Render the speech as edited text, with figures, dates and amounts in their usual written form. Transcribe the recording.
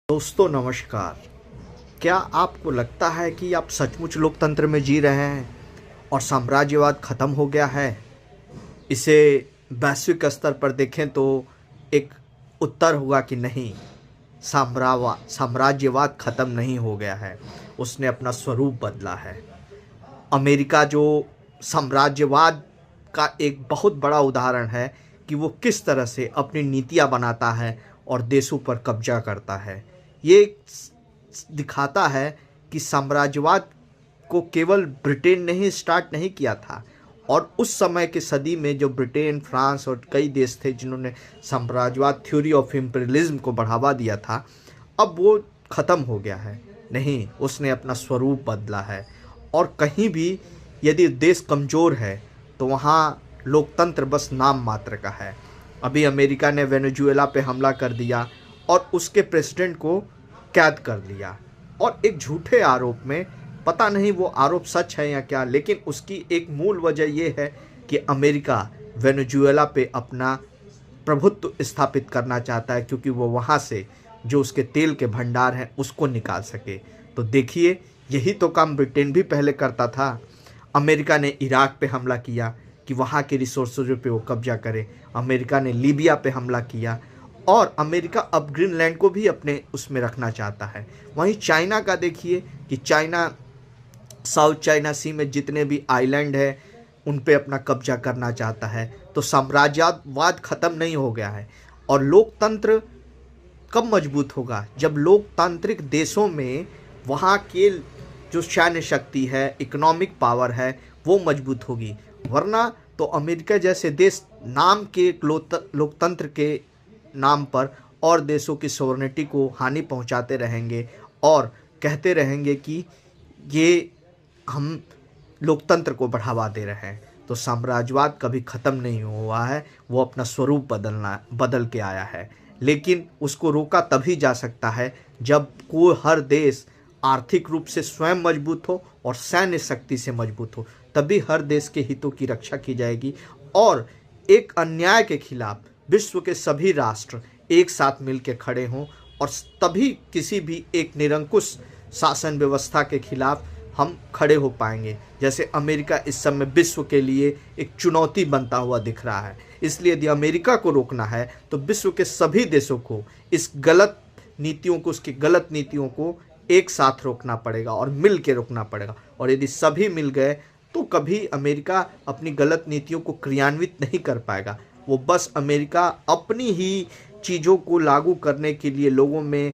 दोस्तों नमस्कार। क्या आपको लगता है कि आप सचमुच लोकतंत्र में जी रहे हैं और साम्राज्यवाद खत्म हो गया है? इसे वैश्विक स्तर पर देखें तो एक उत्तर होगा कि नहीं, साम्राज्यवाद खत्म नहीं हो गया है, उसने अपना स्वरूप बदला है। अमेरिका जो साम्राज्यवाद का एक बहुत बड़ा उदाहरण है कि वो किस तरह से अपनी नीतियां बनाता है और देशों पर कब्जा करता है। ये दिखाता है कि साम्राज्यवाद को केवल ब्रिटेन ने ही स्टार्ट नहीं किया था, और उस समय के सदी में जो ब्रिटेन, फ्रांस और कई देश थे जिन्होंने साम्राज्यवाद, थ्योरी ऑफ इम्पीरियलिज्म को बढ़ावा दिया था, अब वो ख़त्म हो गया है। नहीं, उसने अपना स्वरूप बदला है। और कहीं भी यदि देश कमज़ोर है तो वहाँ लोकतंत्र बस नाम मात्र का है। अभी अमेरिका ने वेनेजुएला पे हमला कर दिया और उसके प्रेसिडेंट को कैद कर लिया, और एक झूठे आरोप में, पता नहीं वो आरोप सच है या क्या, लेकिन उसकी एक मूल वजह ये है कि अमेरिका वेनेजुएला पे अपना प्रभुत्व स्थापित करना चाहता है, क्योंकि वो वहाँ से जो उसके तेल के भंडार हैं उसको निकाल सके। तो देखिए, यही तो काम ब्रिटेन भी पहले करता था। अमेरिका ने इराक पे हमला किया कि वहाँ के रिसोर्सेज पे वो कब्जा करे। अमेरिका ने लीबिया पे हमला किया, और अमेरिका अब ग्रीनलैंड को भी अपने उसमें रखना चाहता है। वहीं चाइना का देखिए कि चाइना साउथ चाइना सी में जितने भी आइलैंड है उन पे अपना कब्जा करना चाहता है। तो साम्राज्यवाद खत्म नहीं हो गया है। और लोकतंत्र कब मजबूत होगा? जब लोकतांत्रिक देशों में वहाँ के जो सैन्य शक्ति है, इकोनॉमिक पावर है, वो मजबूत होगी। वरना तो अमेरिका जैसे देश नाम के लोकतंत्र के नाम पर और देशों की सॉवरेनिटी को हानि पहुंचाते रहेंगे और कहते रहेंगे कि ये हम लोकतंत्र को बढ़ावा दे रहे हैं। तो साम्राज्यवाद कभी ख़त्म नहीं हुआ है, वो अपना स्वरूप बदल के आया है। लेकिन उसको रोका तभी जा सकता है जब कोई हर देश आर्थिक रूप से स्वयं मजबूत हो और सैन्य शक्ति से मजबूत हो। तभी हर देश के हितों की रक्षा की जाएगी, और एक अन्याय के खिलाफ विश्व के सभी राष्ट्र एक साथ मिलकर खड़े हों, और तभी किसी भी एक निरंकुश शासन व्यवस्था के खिलाफ हम खड़े हो पाएंगे। जैसे अमेरिका इस समय विश्व के लिए एक चुनौती बनता हुआ दिख रहा है। इसलिए यदि अमेरिका को रोकना है तो विश्व के सभी देशों को इस गलत नीतियों को, उसकी गलत नीतियों को एक साथ रोकना पड़ेगा और मिल के रोकना पड़ेगा। और यदि सभी मिल गए तो कभी अमेरिका अपनी गलत नीतियों को क्रियान्वित नहीं कर पाएगा। वो बस अमेरिका अपनी ही चीज़ों को लागू करने के लिए लोगों में